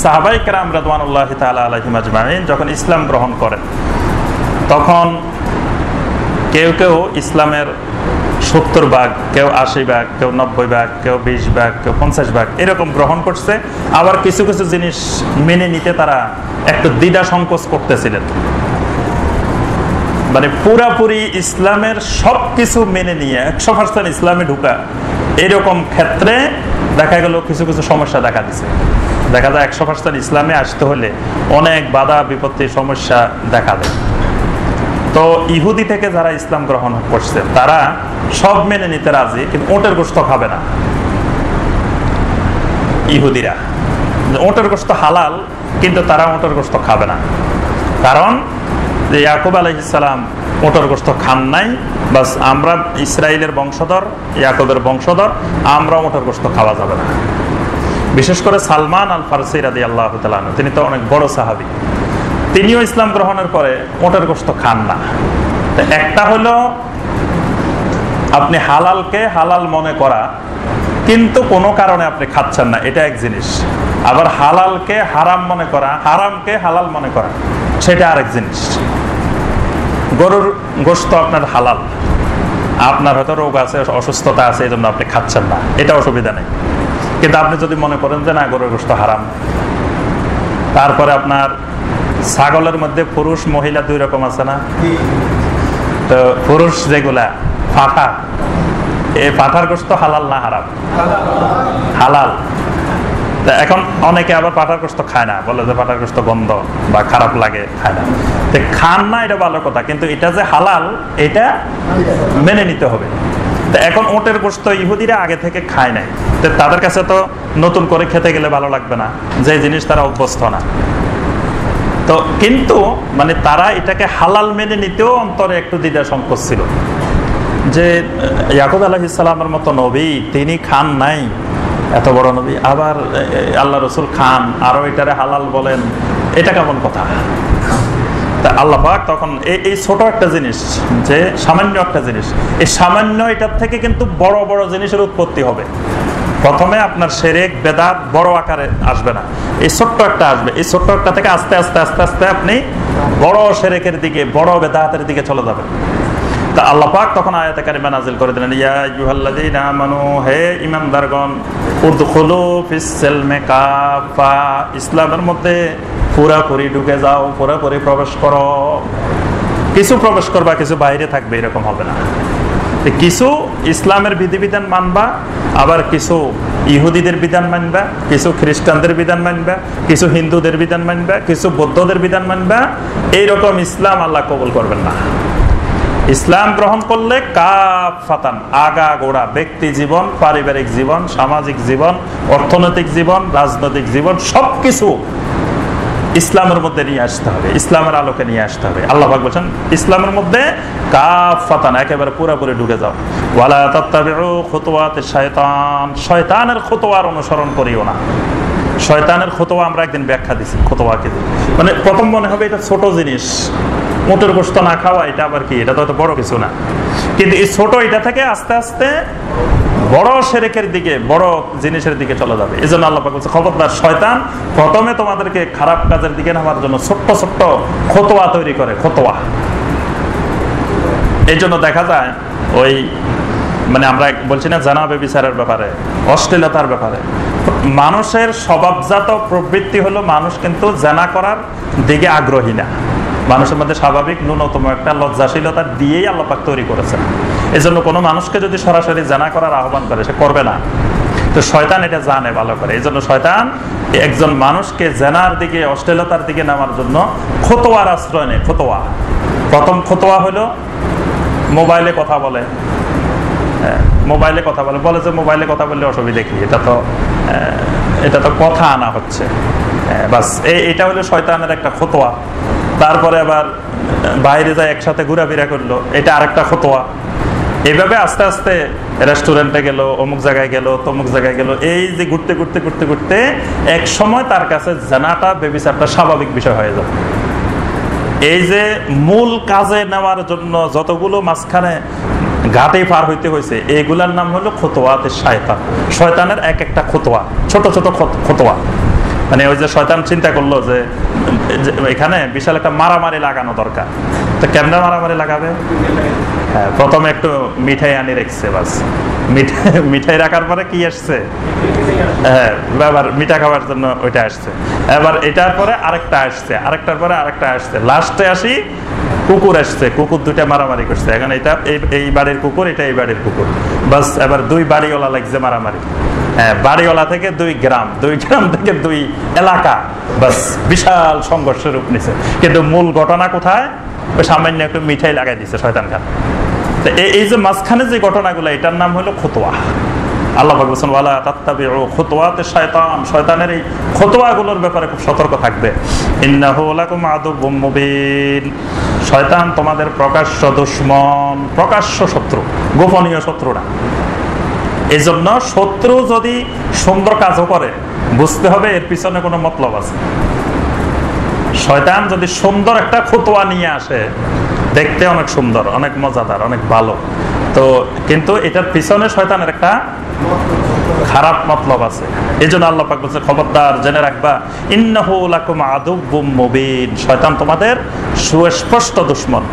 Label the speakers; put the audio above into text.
Speaker 1: সাহাবায়ে কেরাম রাদিয়াল্লাহু তাআলা আলাইহিম আজমাইন যখন ইসলাম গ্রহণ করেন, তখন কেউ কেউ ইসলামের 70 ভাগ, কেউ 80 ভাগ, কেউ 90 ভাগ, কেউ 20 ভাগ, কেউ 50 ভাগ এরকম গ্রহণ করছে। আবার কিছু কিছু জিনিস মেনে নিতে তারা একটু দ্বিধা সংকোচ করতেছিলেন। মানে পুরাপুরি ইসলামের সবকিছু মেনে নিয়ে 100% ইসলামে ঢুকা, এরকম ক্ষেত্রে দেখা গেল কিছু কিছু সমস্যা দেখা দিচ্ছে। দেখা যায় 100% ইসলামে আসতে হলে অনেক বাধা বিপত্তি সমস্যা দেখা দেয়। তো ইহুদি থেকে যারা ইসলাম গ্রহণ করছে তারা সব মেনে নিতে রাজি, কিন্তু ওটের গোশত খাবে না। ইহুদিরা ওটের গোশত হালাল, কিন্তু তারা ওটের গোশত খাবে না, কারণ ইয়াকুব আলাইহিস সালাম ওটের গোশত খান নাই। বাস আমরা ইসরাইলের বংশধর, ইয়াকুবের বংশধর, আমরা ওটের গোশত খাওয়া যাবে না। বিশেষ করে সালমান আল ফারসি রাদিয়াল্লাহু তাআলা আনহু, তিনি তো অনেক বড় সাহাবী, তিনিও ইসলাম গ্রহণের পরে ওটের গোশত খান না। তো একটা হলো আপনি হালালকে হালাল মনে করা, কিন্তু কোনো কারণে আপনি খাচ্ছেন না, এটা এক জিনিস। আবার হালালকে হারাম মনে করা, হারামকে হালাল মনে করা, সেটা আরেক জিনিস। গরুর গোশত আপনার হালাল, আপনার হয়তো রোগ আছে, অসুস্থতা আছে, এই জন্য আপনি খাচ্ছেন না, এটা অসুবিধা নেই। কিন্তু আপনি যদি মনে করেন যে না, গরুর গোশত হারাম। তারপরে আপনার ছাগলের মধ্যে পুরুষ মহিলা 2 রকম আছে না? তো পুরুষ যেগুলা পাঠা, এই পাঠার গোশত হালাল না হারাম? হালাল। তা এখন অনেকে আবার পাঠার গোশত খায় না, বলে যে পাঠার গোশত গন্ধ বা খারাপ লাগে, খায় না। তো খান না, এটা ভালো কথা, কিন্তু এটা যে হালাল এটা মেনে নিতে হবে। তো এখন ওটের গোশত ইহুদিরা আগে থেকে খায় নাই, তো তাদের কাছে তো নতুন করে খেতে গেলে ভালো লাগবে না, যে জিনিস তারা অভ্যস্ত না। তো কিন্তু মানে তারা এটাকে হালাল মেনে নিতেও অন্তরে একটু দ্বিধা সংকোচ ছিল, যে ইয়াকুব আলাইহিস সালামের মতো নবী তিনি খান নাই, এত বড় নবী, আবার আল্লাহ রসুল খান, আরো এটারে হালাল বলেন, এটা কেমন কথা? তা আল্লাহ পাক তখন এই ছোট একটা জিনিস, যে সামান্য একটা জিনিস, এই সামান্য এটার থেকে কিন্তু বড় বড় জিনিসের উৎপত্তি হবে। প্রথমে আপনার শিরক বেদাত বড় আকারে আসবে না, এই ছোট্ট একটা আসবে। এই ছোট্ট একটা থেকে আস্তে আস্তে আস্তে আস্তে আপনি বড় শিরকের দিকে, বড় বেদাতের দিকে চলে যাবেন। তা আল্লাহ পাক তখন আয়াতে কারিমা নাযিল করে দিলেন, ইয়া আইয়ুহাল্লাযীনা আমানু, হে ঈমানদারগণ, উদখুলু ফিস সিলমি কাফা, ইসলামের মধ্যে পুরোপুরি ঢুকে যাও, পুরোপুরি প্রবেশ করো। কিছু প্রবেশ করবা, কিছু বাইরে থাকবে, এরকম হবে না। কিছু ইসলামের বিধিবিধান মানবা, আবার কিছু ইহুদিদের বিধান মানবা, কিছু খ্রিস্টানদের বিধান মানবা, কিছু হিন্দুদের বিধান মানবা, কিছু বৌদ্ধদের বিধান মানবা। এইরকম ইসলাম আল্লাহ কবুল করবেন না। ইসলাম গ্রহণ করলে কাফাতান, আগা গোড়া, ব্যক্তি জীবন, পারিবারিক জীবন, সামাজিক জীবন, অর্থনৈতিক জীবন, রাজনৈতিক জীবন, সবকিছু ইসলামের মধ্যে নিয়ে আসতে হবে, ইসলামের আলোকে নিয়ে আসতে হবে। আল্লাহ পাক বলেন ইসলামের মধ্যে কাফাতান, একেবারে পুরোপুরি ঢুকে যাও। ওয়ালা তাত্তাবিউ খুতুওয়াতিশ শায়তান, শয়তানের খুতুওয়ার অনুসরণ করিও না। শয়তানের খুতুওয়া আমরা একদিন ব্যাখ্যা দিছি, খুতুওয়াকে মানে প্রথম মনে হবে এটা ছোট জিনিস, মোটের গোশত না খাওয়া, এটা আবার কি, এটা তো বড় কিছু না। কিন্তু এই ছোট এটা থেকে আস্তে আস্তে বড় শিরকের দিকে, বড় জিনিসের দিকে চলে যাবে। এই জন্য আল্লাহ পাক বলছে, খবরদার, শয়তান প্রথমে তোমাদেরকে খারাপ কাজের দিকে নেওয়ার জন্য ছোট্ট ছোট্ট খুতুওয়া তৈরি করে, খুতুওয়া। এই জন্য দেখা যায় ওই মানে আমরা বলছি না জানা ব্যভিচারের ব্যাপারে, অশ্লীলতার ব্যাপারে, মানুষের স্বভাবজাত প্রবৃত্তি হলো মানুষ কিন্তু জানা করার দিকে আগ্রহী না। মানুষের মধ্যে স্বাভাবিক ন্যূনতম একটা লজ্জাশীলতা দিয়েই আল্লাহ পাক তৈরি করেছেন। এই জন্য কোনো মানুষকে যদি সরাসরি জানা করার আহ্বান করে, সে করবে না। তো শয়তান এটা জানে ভালো করে, এই জন্য শয়তান একজন মানুষকে জানার দিকে, অশ্লীলতার দিকে নেওয়ার জন্য খুতুওয়ার আশ্রয় নেয়। খুতুওয়া, প্রথম খুতুওয়া হলো মোবাইলে কথা বলে, মোবাইলে কথা বলে, বলে যে মোবাইলে কথা বললে অসুবিধা কি, এটা তো কথা আনা হচ্ছে, বাস এটা হলো শয়তানের একটা খুতুওয়া। তারপরে আবার বাইরে যায় একসাথে ঘোরাফেরা করলো, এটা আরেকটা খুতুওয়া। এইভাবে আস্তে আস্তে রেস্টুরেন্টে গেল, অমুক জায়গায় গেল, তমুক জায়গায় গেল, এই যে ঘুরতে ঘুরতে ঘুরতে ঘুরতে এক সময় তার কাছে জানাটা, ব্যভিচারটা স্বাভাবিক বিষয় হয়ে যাবে। এই যে মূল কাজে নেওয়ার জন্য যতগুলো মাঝখানে ঘাটে পার হইতে হয়েছে, এগুলার নাম হলো খুতুওয়াতে শয়তান। শয়তানের এক একটা খুতুওয়া, ছোট ছোট খুতুওয়া। মানে ওই যে শয়তান চিন্তা করলো যে এখানে বিশাল একটা মারামারি লাগানো দরকার, তো কেমনে মারামারি লাগাবে? হ্যাঁ, প্রথমে একটু মিঠাই আনি রেখেছে, বাস মিঠাই রাখার পরে কি আসছে, হ্যাঁ এবার মিঠা খাওয়ার জন্য ওইটা আসছে, এবার এটার পরে আরেকটা আসছে, আরেকটার পরে আরেকটা আসছে, লাস্টে আসি কুকুর আসছে, কুকুর দুইটা মারামারি করছে। এখন এটা এই বাড়ির কুকুর, এটা এই বাড়ির কুকুর, বাস এবার দুই বাড়িওয়ালা লাগছে মারামারি। হ্যাঁ, বাড়িওয়ালা থেকে 2 গ্রাম, 2 গ্রাম থেকে 2 এলাকা, বাস বিশাল সংঘর্ষের রূপ নিছে। কিন্তু মূল ঘটনা কোথায়? ওই সামান্য একটু মিঠাই লাগাই দিচ্ছে শয়তান খান। তো এই যে মাঝখানে যে ঘটনাগুলো, এটার নাম হলো খুতওয়া। আল্লাহ পাক বলেছেন ওয়ালা তাত্তাবিউ খুতওয়াতিশ শয়তান, শয়তানের এই খুতওয়াগুলোর ব্যাপারে খুব সতর্ক থাকবে। ইন্নাহু লাকুম আদুউম মুবিন, শয়তান তোমাদের প্রকাশ্য দুশমন, প্রকাশ্য শত্রু, গোপনীয় শত্রু না। এই জন্য শত্রু যদি সুন্দর কাজও করে, বুঝতে হবে এর পিছনে কোনো মতলব আছে। শয়তান যদি সুন্দর একটা খুতওয়া নিয়ে আসে, দেখতে অনেক সুন্দর, অনেক মজাদার, অনেক ভালো, তো কিন্তু এটার পিছনে শয়তানের একটা খারাপ মতলব আছে। এই জন্য আল্লাহ পাক বলছে খবরদার জেনে রাখবা, ইন্নাহু লাকুম আদুউম মুবিন, শয়তান তোমাদের সুস্পষ্ট দুশমন।